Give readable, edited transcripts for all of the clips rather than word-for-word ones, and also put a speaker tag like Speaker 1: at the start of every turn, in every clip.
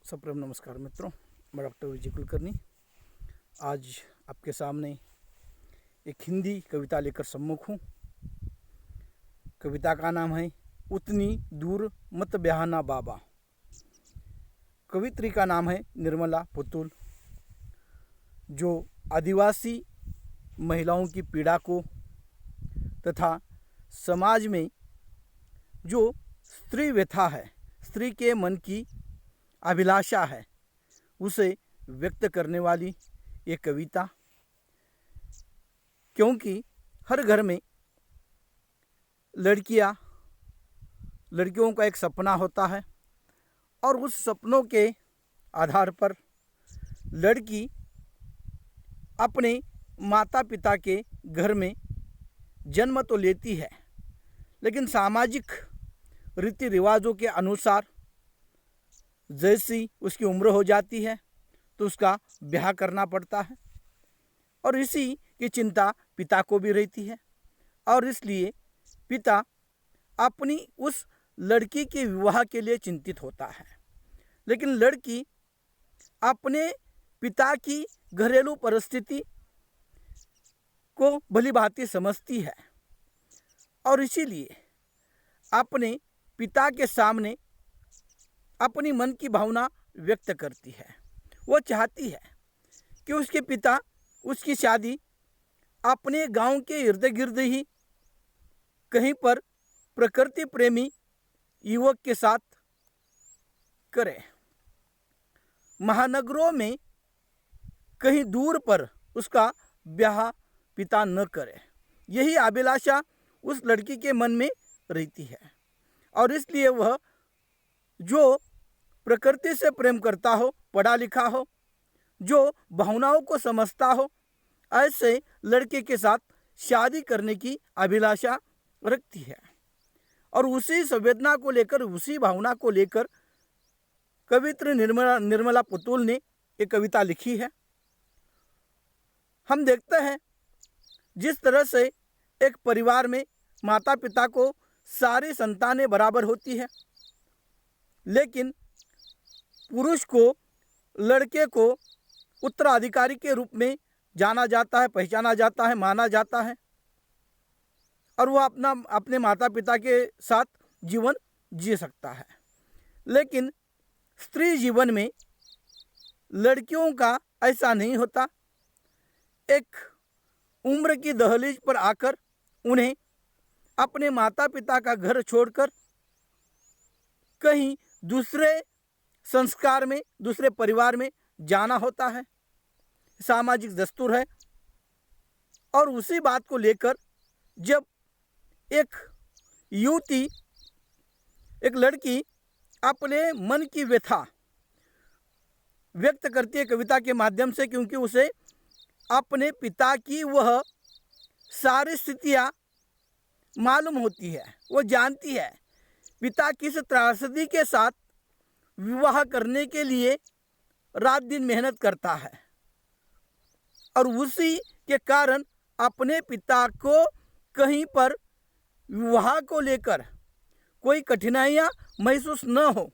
Speaker 1: सप्रेम नमस्कार मित्रों, मैं डॉक्टर विजय कुलकर्णी आज आपके सामने एक हिंदी कविता लेकर सम्मुख हूँ। कविता का नाम है उतनी दूर मत ब्याहना बाबा। कवित्री का नाम है निर्मला पुतुल, जो आदिवासी महिलाओं की पीड़ा को तथा समाज में जो स्त्री व्यथा है, स्त्री के मन की अभिलाषा है, उसे व्यक्त करने वाली ये कविता। क्योंकि हर घर में लड़कियों का एक सपना होता है और उस सपनों के आधार पर लड़की अपने माता पिता के घर में जन्म तो लेती है, लेकिन सामाजिक रीति रिवाजों के अनुसार जैसी उसकी उम्र हो जाती है तो उसका ब्याह करना पड़ता है और इसी की चिंता पिता को भी रहती है और इसलिए पिता अपनी उस लड़की के विवाह के लिए चिंतित होता है। लेकिन लड़की अपने पिता की घरेलू परिस्थिति को भली भांति समझती है और इसीलिए अपने पिता के सामने अपनी मन की भावना व्यक्त करती है। वो चाहती है कि उसके पिता उसकी शादी अपने गांव के इर्द गिर्द ही कहीं पर प्रकृति प्रेमी युवक के साथ करे। महानगरों में कहीं दूर पर उसका ब्याह पिता न करे, यही अभिलाषा उस लड़की के मन में रहती है और इसलिए वह जो प्रकृति से प्रेम करता हो, पढ़ा लिखा हो, जो भावनाओं को समझता हो, ऐसे लड़के के साथ शादी करने की अभिलाषा रखती है। और उसी संवेदना को लेकर, उसी भावना को लेकर कवित्री निर्मला पुतुल ने एक कविता लिखी है। हम देखते हैं जिस तरह से एक परिवार में माता पिता को सारी संतानें बराबर होती है, लेकिन पुरुष को, लड़के को उत्तराधिकारी के रूप में जाना जाता है, पहचाना जाता है, माना जाता है और वह अपने माता पिता के साथ जीवन जी सकता है। लेकिन स्त्री जीवन में लड़कियों का ऐसा नहीं होता। एक उम्र की दहलीज पर आकर उन्हें अपने माता पिता का घर छोड़कर कहीं दूसरे संस्कार में, दूसरे परिवार में जाना होता है, सामाजिक दस्तूर है। और उसी बात को लेकर जब एक युवती, एक लड़की अपने मन की व्यथा व्यक्त करती है कविता के माध्यम से, क्योंकि उसे अपने पिता की वह सारी स्थितियाँ मालूम होती है। वो जानती है पिता किस त्रासदी के साथ विवाह करने के लिए रात दिन मेहनत करता है और उसी के कारण अपने पिता को कहीं पर विवाह को लेकर कोई कठिनाइयाँ महसूस न हो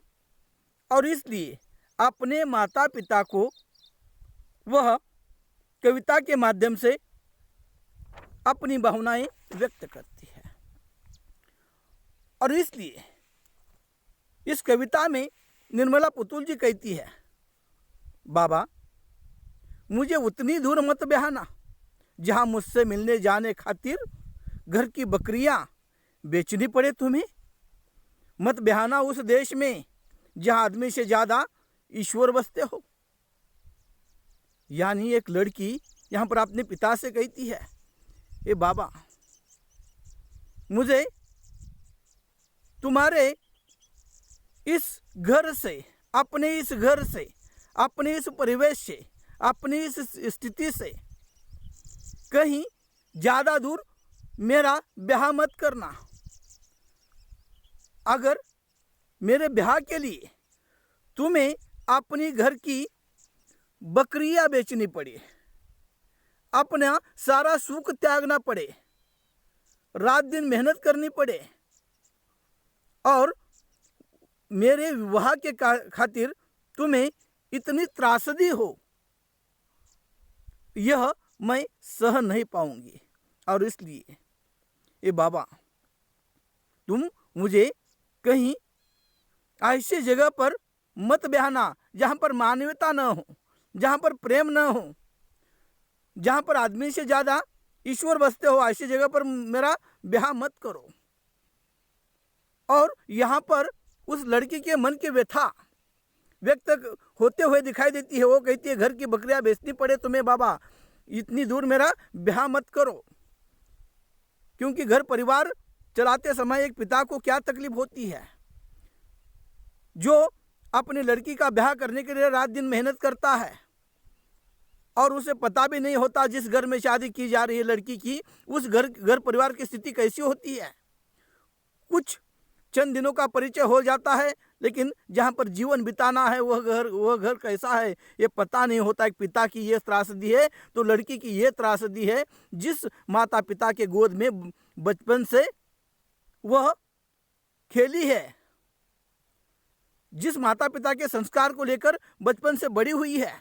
Speaker 1: और इसलिए अपने माता पिता को वह कविता के माध्यम से अपनी भावनाएं व्यक्त करती है। और इसलिए इस कविता में निर्मला पुतुल जी कहती है, बाबा मुझे उतनी दूर मत ब्याहना जहाँ मुझसे मिलने जाने खातिर घर की बकरियाँ बेचनी पड़े तुम्हें। मत ब्याहना उस देश में जहाँ आदमी से ज़्यादा ईश्वर बसते हो। यानी एक लड़की यहाँ पर अपने पिता से कहती है, ए बाबा मुझे तुम्हारे इस घर से, अपने इस घर से, अपने इस परिवेश से, अपनी इस स्थिति से कहीं ज़्यादा दूर मेरा ब्याह मत करना। अगर मेरे ब्याह के लिए तुम्हें अपनी घर की बकरियां बेचनी पड़े, अपना सारा सुख त्यागना पड़े, रात दिन मेहनत करनी पड़े और मेरे विवाह के खातिर तुम्हें इतनी त्रासदी हो, यह मैं सह नहीं पाऊंगी। और इसलिए ए बाबा, तुम मुझे कहीं ऐसी जगह पर मत ब्याहना जहाँ पर मानवता न हो, जहाँ पर प्रेम न हो, जहाँ पर आदमी से ज़्यादा ईश्वर बसते हो, ऐसी जगह पर मेरा ब्याह मत करो। और यहाँ पर उस लड़की के मन की व्यथा व्यक्त होते हुए दिखाई देती है। वो कहती है घर की बकरियां बेचनी पड़े तुम्हें बाबा, इतनी दूर मेरा ब्याह मत करो। क्योंकि घर परिवार चलाते समय एक पिता को क्या तकलीफ होती है, जो अपनी लड़की का ब्याह करने के लिए रात दिन मेहनत करता है और उसे पता भी नहीं होता जिस घर में शादी की जा रही है लड़की की, उस घर परिवार की स्थिति कैसी होती है। कुछ चंद दिनों का परिचय हो जाता है, लेकिन जहाँ पर जीवन बिताना है वह घर कैसा है ये पता नहीं होता। एक पिता की ये त्रासदी है तो लड़की की ये त्रासदी है, जिस माता पिता के गोद में बचपन से वह खेली है, जिस माता पिता के संस्कार को लेकर बचपन से बड़ी हुई है,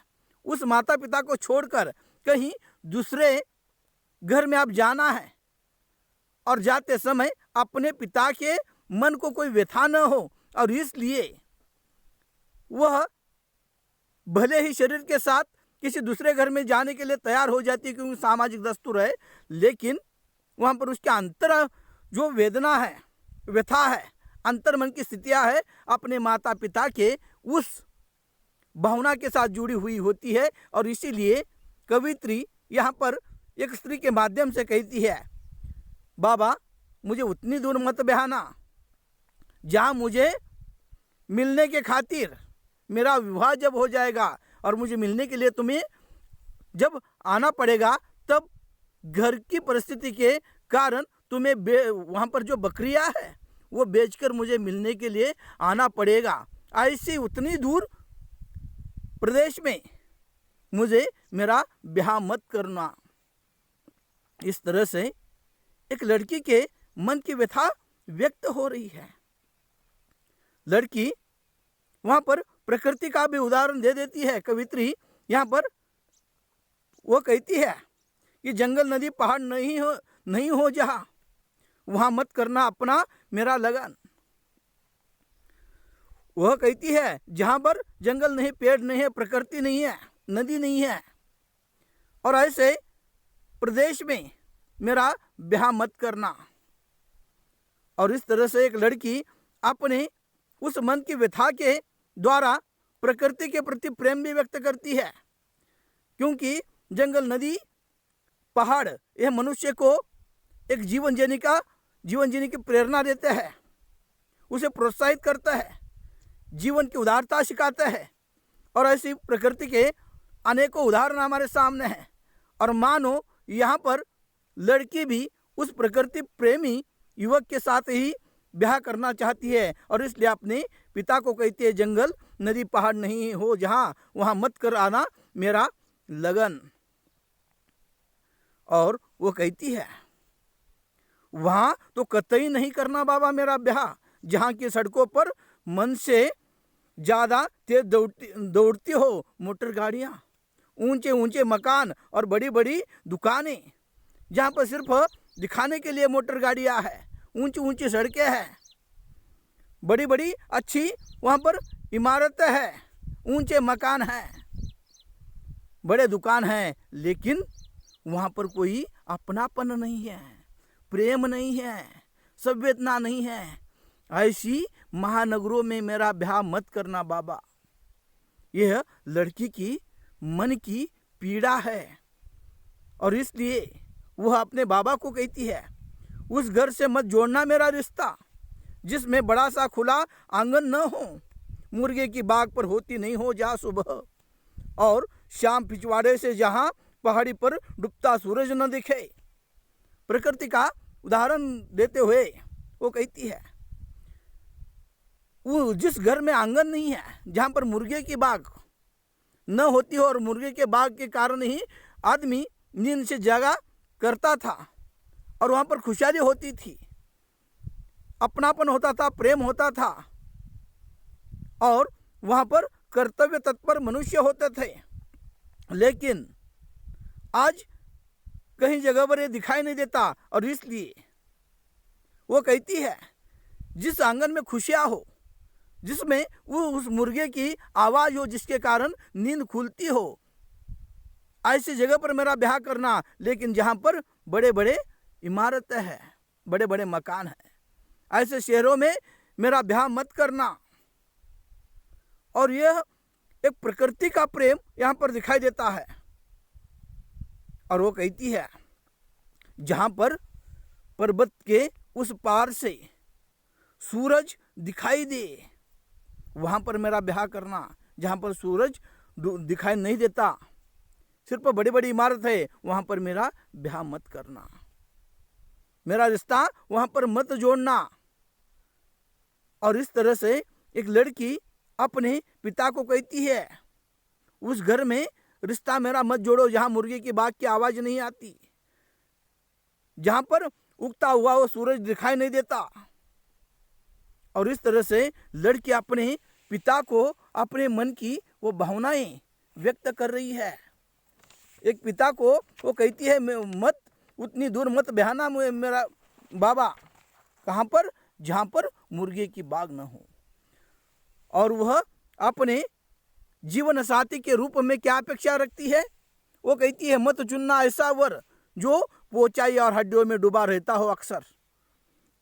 Speaker 1: उस माता पिता को छोड़कर कहीं दूसरे घर में आप जाना है और जाते समय अपने पिता के मन को कोई व्यथा न हो, और इसलिए वह भले ही शरीर के साथ किसी दूसरे घर में जाने के लिए तैयार हो जाती है क्योंकि सामाजिक दस्तूर है, लेकिन वहाँ पर उसके अंतर जो वेदना है, व्यथा है, अंतर मन की स्थितियाँ है, अपने माता पिता के उस भावना के साथ जुड़ी हुई होती है। और इसीलिए कवित्री यहाँ पर एक स्त्री के माध्यम से कहती है, बाबा मुझे उतनी दूर मत बहाना जहाँ मुझे मिलने के खातिर मेरा विवाह जब हो जाएगा और मुझे मिलने के लिए तुम्हें जब आना पड़ेगा, तब घर की परिस्थिति के कारण तुम्हें वहाँ पर जो बकरियाँ है वो बेचकर मुझे मिलने के लिए आना पड़ेगा। ऐसी उतनी दूर प्रदेश में मुझे मेरा ब्याह मत करना। इस तरह से एक लड़की के मन की व्यथा व्यक्त हो रही है। लड़की वहाँ पर प्रकृति का भी उदाहरण दे देती है कवित्री। यहाँ पर वो कहती है कि जंगल नदी पहाड़ नहीं हो जहाँ, वहाँ मत करना अपना मेरा लगन। वह कहती है जहाँ पर जंगल नहीं, पेड़ नहीं है, प्रकृति नहीं है, नदी नहीं है, और ऐसे प्रदेश में मेरा ब्याह मत करना। और इस तरह से एक लड़की अपने उस मन की व्यथा के द्वारा प्रकृति के प्रति प्रेम भी व्यक्त करती है, क्योंकि जंगल, नदी, पहाड़ यह मनुष्य को एक जीवन जीने की प्रेरणा देते हैं, उसे प्रोत्साहित करता है, जीवन की उदारता सिखाता है। और ऐसी प्रकृति के अनेकों उदाहरण हमारे सामने हैं। और मानो यहाँ पर लड़की भी उस प्रकृति प्रेमी युवक के साथ ही ब्याह करना चाहती है, और इसलिए अपने पिता को कहती है जंगल नदी पहाड़ नहीं हो जहाँ, वहाँ मत कर आना मेरा लगन। और वो कहती है वहाँ तो कतई नहीं करना बाबा मेरा ब्याह, जहाँ की सड़कों पर मन से ज़्यादा तेज दौड़ती हो मोटर गाड़ियाँ, ऊंचे ऊंचे मकान और बड़ी बड़ी दुकानें, जहाँ पर सिर्फ दिखाने के लिए मोटर गाड़ियाँ हैं, ऊंची ऊंची सड़कें हैं, बड़ी बड़ी अच्छी वहाँ पर इमारतें हैं, ऊंचे मकान हैं, बड़े दुकान हैं, लेकिन वहाँ पर कोई अपनापन नहीं है, प्रेम नहीं है, संवेदना नहीं है। ऐसी महानगरों में मेरा ब्याह मत करना बाबा। यह लड़की की मन की पीड़ा है, और इसलिए वह अपने बाबा को कहती है उस घर से मत जोड़ना मेरा रिश्ता जिसमें बड़ा सा खुला आंगन न हो, मुर्गे की बाग पर होती नहीं हो जहाँ सुबह, और शाम पिछवाड़े से जहाँ पहाड़ी पर डूबता सूरज न दिखे। प्रकृति का उदाहरण देते हुए वो कहती है वो जिस घर में आंगन नहीं है, जहाँ पर मुर्गे की बाग न होती हो, और मुर्गे के बाग के कारण ही आदमी नींद से जागा करता था, और वहाँ पर खुशहाली होती थी, अपनापन होता था, प्रेम होता था, और वहाँ पर कर्तव्य तत्पर मनुष्य होते थे, लेकिन आज कहीं जगह पर ये दिखाई नहीं देता। और इसलिए वो कहती है, जिस आंगन में खुशियाँ हो, जिसमें वो उस मुर्गे की आवाज़ हो जिसके कारण नींद खुलती हो, ऐसी जगह पर मेरा ब्याह करना। लेकिन जहाँ पर बड़े बड़े इमारतें हैं, बड़े बड़े मकान हैं, ऐसे शहरों में मेरा ब्याह मत करना। और यह एक प्रकृति का प्रेम यहाँ पर दिखाई देता है। और वो कहती है, जहाँ पर पर्वत के उस पार से सूरज दिखाई दे, वहाँ पर मेरा ब्याह करना। जहाँ पर सूरज दिखाई नहीं देता, सिर्फ बड़ी बड़ी इमारत है, वहाँ पर मेरा ब्याह मत करना। मेरा रिश्ता वहाँ पर मत जोड़ना। और इस तरह से एक लड़की अपने पिता को कहती है, उस घर में रिश्ता मेरा मत जोड़ो जहाँ मुर्गे की बाग की आवाज़ नहीं आती, जहाँ पर उगता हुआ वो सूरज दिखाई नहीं देता। और इस तरह से लड़की अपने पिता को अपने मन की वो भावनाएं व्यक्त कर रही है। एक पिता को वो कहती है, मत उतनी दूर मत बहाना मेरा बाबा। कहाँ पर? जहाँ पर मुर्गे की बाग न हो। और वह अपने जीवन साथी के रूप में क्या अपेक्षा रखती है? वो कहती है, मत चुनना ऐसा वर जो पोचाई और हड्डियों में डूबा रहता हो, अक्सर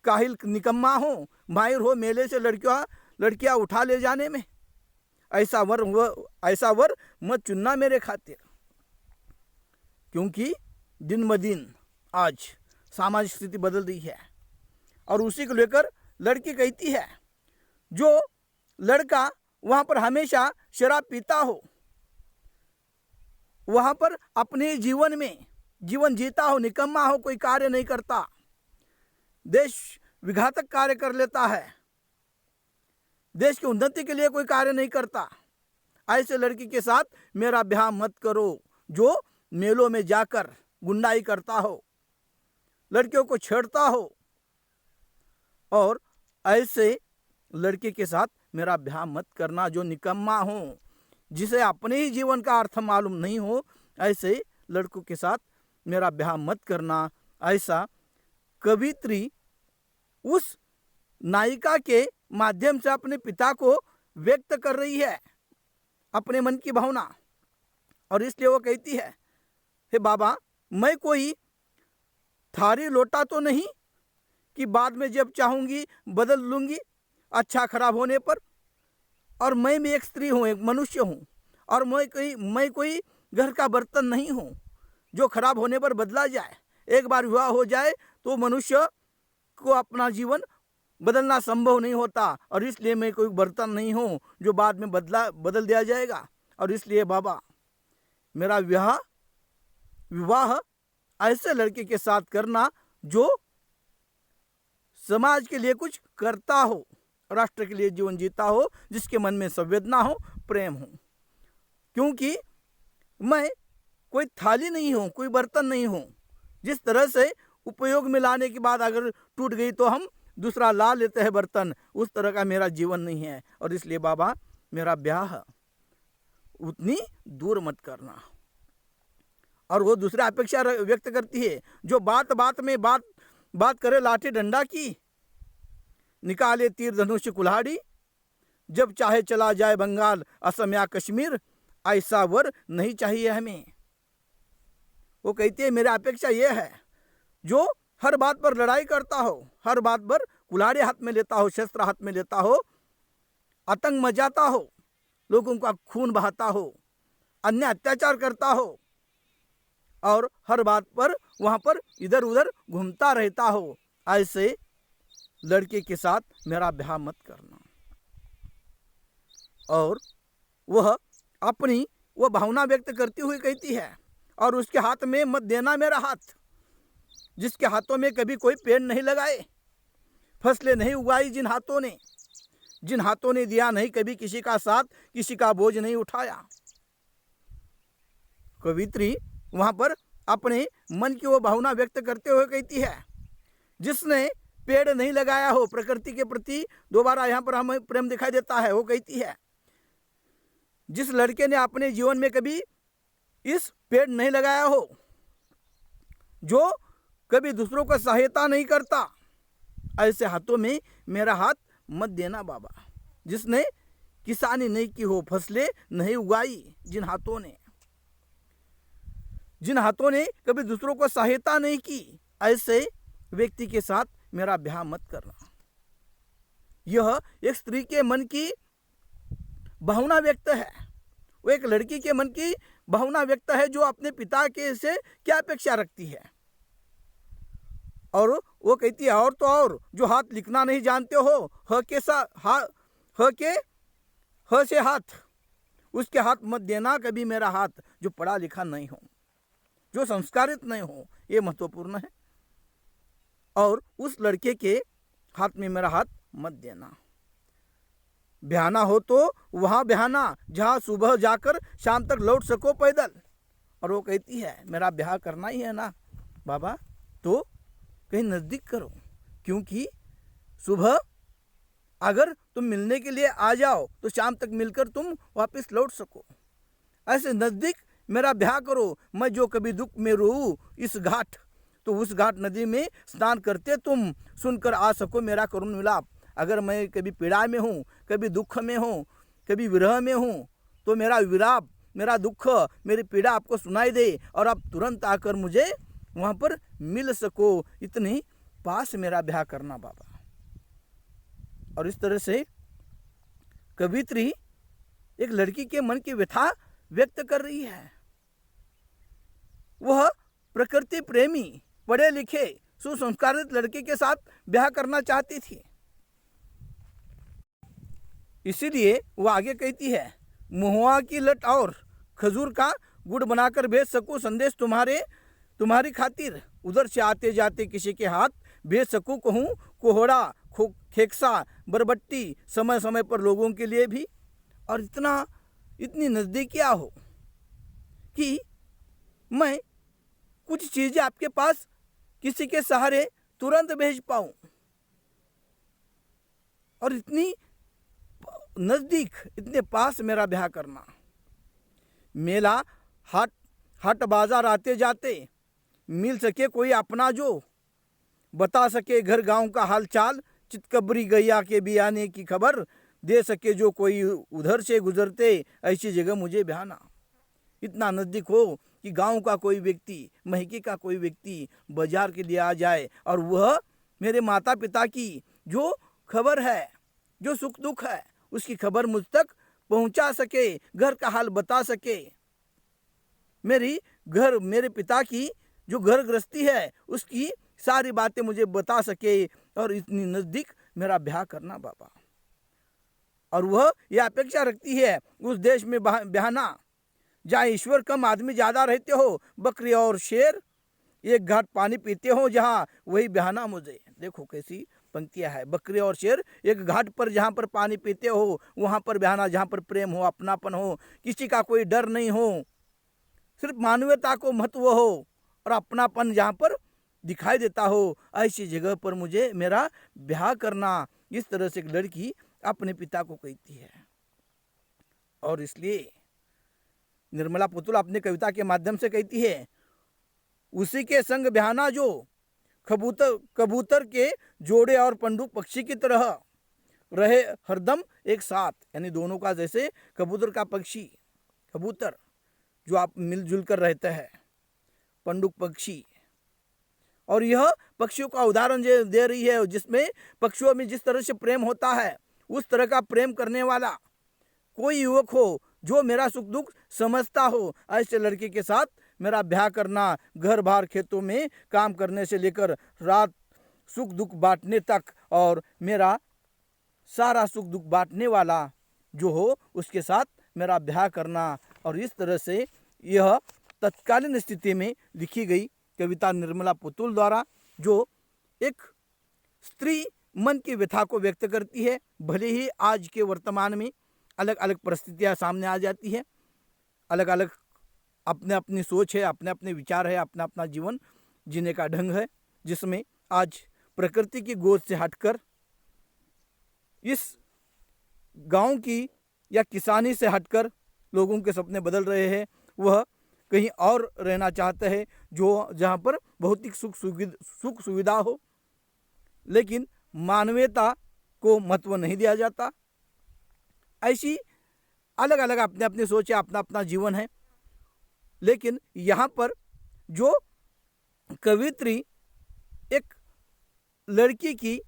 Speaker 1: काहिल निकम्मा हो, माहिर हो मेले से लड़कियां उठा ले जाने में। ऐसा वर मत चुनना मेरे खातिर, क्योंकि दिन ब दिन आज सामाजिक स्थिति बदल रही है। और उसी को लेकर लड़की कहती है, जो लड़का वहाँ पर हमेशा शराब पीता हो, वहाँ पर अपने जीवन में जीवन जीता हो, निकम्मा हो, कोई कार्य नहीं करता, देश विघातक कार्य कर लेता है, देश की उन्नति के लिए कोई कार्य नहीं करता, ऐसे लड़की के साथ मेरा ब्याह मत करो, जो मेलों में जाकर गुंडाई करता हो, लड़कियों को छेड़ता हो। और ऐसे लड़के के साथ मेरा ब्याह मत करना जो निकम्मा हो, जिसे अपने ही जीवन का अर्थ मालूम नहीं हो, ऐसे लड़कों के साथ मेरा ब्याह मत करना। ऐसा कवित्री उस नायिका के माध्यम से अपने पिता को व्यक्त कर रही है, अपने मन की भावना। और इसलिए वो कहती है, हे बाबा, मैं कोई थारी लोटा तो नहीं कि बाद में जब चाहूँगी बदल लूँगी अच्छा खराब होने पर। और मैं भी एक स्त्री हूँ, एक मनुष्य हूँ, और मैं कोई घर का बर्तन नहीं हूँ जो खराब होने पर बदला जाए। एक बार विवाह हो जाए तो मनुष्य को अपना जीवन बदलना संभव नहीं होता, और इसलिए मैं कोई बर्तन नहीं हूँ जो बाद में बदल दिया जाएगा। और इसलिए बाबा, मेरा विवाह ऐसे लड़के के साथ करना जो समाज के लिए कुछ करता हो, राष्ट्र के लिए जीवन जीता हो, जिसके मन में संवेदना हो, प्रेम हो। क्योंकि मैं कोई थाली नहीं हूँ, कोई बर्तन नहीं हूँ, जिस तरह से उपयोग में लाने के बाद अगर टूट गई तो हम दूसरा ला लेते हैं बर्तन, उस तरह का मेरा जीवन नहीं है। और इसलिए बाबा, मेरा ब्याह उतनी दूर मत करना। और वो दूसरा अपेक्षा व्यक्त करती है, जो बात में बात करे लाठी डंडा की, निकाले तीर धनुष कुल्हाड़ी, जब चाहे चला जाए बंगाल, असम या कश्मीर, ऐसा वर नहीं चाहिए हमें। वो कहती है, मेरा अपेक्षा यह है जो हर बात पर लड़ाई करता हो, हर बात पर कुल्हाड़ी हाथ में लेता हो, शस्त्र हाथ में लेता हो, आतंक मचाता हो, लोगों का खून बहाता हो, अन्य अत्याचार करता हो, और हर बात पर वहाँ पर इधर उधर घूमता रहता हो, ऐसे लड़के के साथ मेरा ब्याह मत करना। और वह अपनी वो भावना व्यक्त करती हुई कहती है, और उसके हाथ में मत देना मेरा हाथ, जिसके हाथों में कभी कोई पेड़ नहीं लगाए, फसलें नहीं उगाई, जिन हाथों ने दिया नहीं कभी किसी का साथ, किसी का बोझ नहीं उठाया। कवित्री वहाँ पर अपने मन की वो भावना व्यक्त करते हुए कहती है, जिसने पेड़ नहीं लगाया हो, प्रकृति के प्रति दोबारा यहाँ पर हमें प्रेम दिखाई देता है। वो कहती है, जिस लड़के ने अपने जीवन में कभी इस पेड़ नहीं लगाया हो, जो कभी दूसरों को सहायता नहीं करता, ऐसे हाथों में मेरा हाथ मत देना बाबा। जिसने किसानी नहीं की हो, फसलें नहीं उगाई, जिन हाथों ने कभी दूसरों को सहायता नहीं की, ऐसे व्यक्ति के साथ मेरा ब्याह मत करना। यह एक स्त्री के मन की भावना व्यक्त है, वो एक लड़की के मन की भावना व्यक्त है, जो अपने पिता के से क्या अपेक्षा रखती है। और वो कहती है, और तो और जो हाथ लिखना नहीं जानते हो, ह से हाथ, उसके हाथ मत देना कभी मेरा हाथ, जो पढ़ा लिखा नहीं हो, जो संस्कारित नहीं हो, ये महत्वपूर्ण है। और उस लड़के के हाथ में मेरा हाथ मत देना। ब्याहना हो तो वहाँ ब्याहना जहाँ सुबह जाकर शाम तक लौट सको पैदल। और वो कहती है, मेरा ब्याह करना ही है ना बाबा, तो कहीं नज़दीक करो, क्योंकि सुबह अगर तुम मिलने के लिए आ जाओ तो शाम तक मिलकर तुम वापस लौट सको। ऐसे नज़दीक मेरा ब्याह करो, मैं जो कभी दुख में रहूँ इस घाट, तो उस घाट नदी में स्नान करते तुम सुनकर आ सको मेरा करुण विलाप। अगर मैं कभी पीड़ा में हूँ, कभी दुख में हूँ, कभी विरह में हूँ, तो मेरा विलाप, मेरा दुख, मेरी पीड़ा आपको सुनाई दे और आप तुरंत आकर मुझे वहाँ पर मिल सको, इतनी पास मेरा ब्याह करना बाबा। और इस तरह से कवित्री एक लड़की के मन की व्यथा व्यक्त कर रही है। वह प्रकृति प्रेमी, पढ़े लिखे, सुसंस्कारित लड़के के साथ ब्याह करना चाहती थी। इसीलिए वो आगे कहती है, महुआ की लट और खजूर का गुड़ बनाकर भेज सकूं संदेश तुम्हारी खातिर, उधर से आते जाते किसी के हाथ भेज सकूं कहूँ कोहड़ा, खेक्सा, बरबट्टी, समय समय पर लोगों के लिए भी। और इतनी नज़दीकिया हो कि मैं कुछ चीज़ें आपके पास किसी के सहारे तुरंत भेज पाऊँ। और इतनी नज़दीक, इतने पास मेरा ब्याह करना। मेला हाट बाजार आते जाते मिल सके कोई अपना, जो बता सके घर गांव का हाल चाल, चितकबरी गैया के भी आने की खबर दे सके जो कोई उधर से गुजरते, ऐसी जगह मुझे ब्याहना। इतना नज़दीक हो कि गांव का कोई व्यक्ति, महके का कोई व्यक्ति बाजार के लिए आ जाए और वह मेरे माता पिता की जो खबर है, जो सुख दुख है, उसकी खबर मुझ तक पहुंचा सके, घर का हाल बता सके, मेरे पिता की जो घर गृहस्थी है उसकी सारी बातें मुझे बता सके। और इतनी नज़दीक मेरा ब्याह करना बाबा। और वह यह अपेक्षा रखती है उस देश में ब्याहना जहाँ ईश्वर कम आदमी ज़्यादा रहते हो, बकरी और शेर एक घाट पानी पीते हो, जहाँ वही ब्याहना मुझे। देखो कैसी पंक्तियाँ है, बकरी और शेर एक घाट पर जहाँ पर पानी पीते हो वहाँ पर ब्याहना, जहाँ पर प्रेम हो, अपनापन हो, किसी का कोई डर नहीं हो, सिर्फ मानवीयता को महत्व हो और अपनापन जहाँ पर दिखाई देता हो, ऐसी जगह पर मुझे मेरा ब्याह करना। इस तरह से एक लड़की अपने पिता को कहती है। और इसलिए निर्मला पुतुल अपने कविता के माध्यम से कहती है, उसी के संग ब्याहना जो कबूतर के जोड़े और पंडुक पक्षी की तरह रहे हरदम एक साथ। यानी दोनों का, जैसे कबूतर का पक्षी, कबूतर जो आप मिलजुल कर रहते हैं, पंडुक पक्षी। और यह पक्षियों का उदाहरण दे रही है, जिसमें पक्षियों में जिस तरह से प्रेम होता है उस तरह का प्रेम करने वाला कोई युवक हो जो मेरा सुख दुख समझता हो, ऐसे लड़के के साथ मेरा ब्याह करना। घर बाहर खेतों में काम करने से लेकर रात सुख दुख बांटने तक, और मेरा सारा सुख दुख बांटने वाला जो हो उसके साथ मेरा ब्याह करना। और इस तरह से यह तत्कालीन स्थिति में लिखी गई कविता निर्मला पुतुल द्वारा, जो एक स्त्री मन की व्यथा को व्यक्त करती है। भले ही आज के वर्तमान में अलग अलग परिस्थितियां सामने आ जाती है, अलग अलग अपने अपनी सोच है, अपने अपने विचार है, अपना अपना जीवन जीने का ढंग है, जिसमें आज प्रकृति की गोद से हटकर, इस गांव की या किसानी से हटकर लोगों के सपने बदल रहे हैं, वह कहीं और रहना चाहते हैं जो जहाँ पर भौतिक सुख सुविधा हो, लेकिन मानवीयता को महत्व नहीं दिया जाता। ऐसी अलग अलग अपने अपने सोच है, अपना अपना जीवन है। लेकिन यहाँ पर जो कवित्री एक लड़की की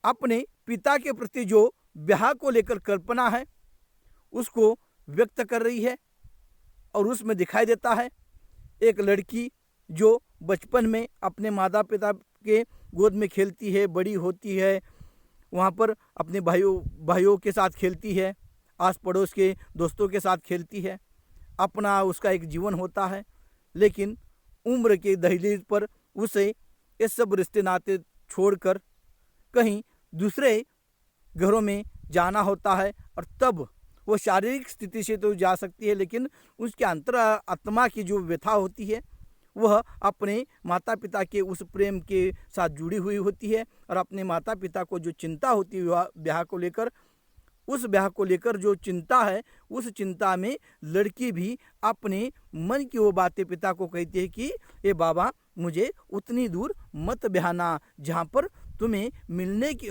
Speaker 1: अपने पिता के प्रति जो ब्याह को लेकर कल्पना है उसको व्यक्त कर रही है, और उसमें दिखाई देता है एक लड़की जो बचपन में अपने माता पिता के गोद में खेलती है, बड़ी होती है, वहाँ पर अपने भाइयों के साथ खेलती है, आस पड़ोस के दोस्तों के साथ खेलती है, अपना उसका एक जीवन होता है। लेकिन उम्र के दहलीज पर उसे ये सब रिश्ते नाते छोड़कर कहीं दूसरे घरों में जाना होता है, और तब वो शारीरिक स्थिति से तो जा सकती है, लेकिन उसके अंतर आत्मा की जो व्यथा होती है वह अपने माता पिता के उस प्रेम के साथ जुड़ी हुई होती है, और अपने माता पिता को जो चिंता होती है ब्याह को लेकर, उस ब्याह को लेकर जो चिंता है, उस चिंता में लड़की भी अपने मन की वो बातें पिता को कहती है कि ए बाबा, मुझे उतनी दूर मत ब्याहना जहाँ पर तुम्हें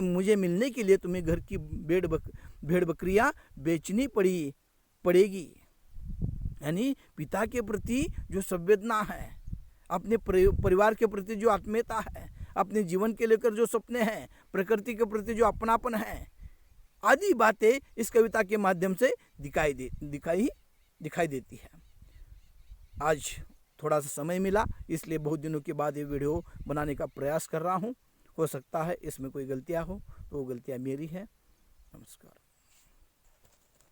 Speaker 1: मुझे मिलने के लिए तुम्हें घर की भेड़ बकरियाँ बेचनी पड़ेगी। यानी पिता के प्रति जो संवेदना है, अपने परिवार के प्रति जो आत्मीयता है, अपने जीवन के लेकर जो सपने हैं, प्रकृति के प्रति जो अपनापन है, आदि बातें इस कविता के माध्यम से दिखाई देती है। आज थोड़ा सा समय मिला, इसलिए बहुत दिनों के बाद ये वीडियो बनाने का प्रयास कर रहा हूँ। हो सकता है इसमें कोई गलतियाँ हो तो वो गलतियाँ मेरी है। नमस्कार।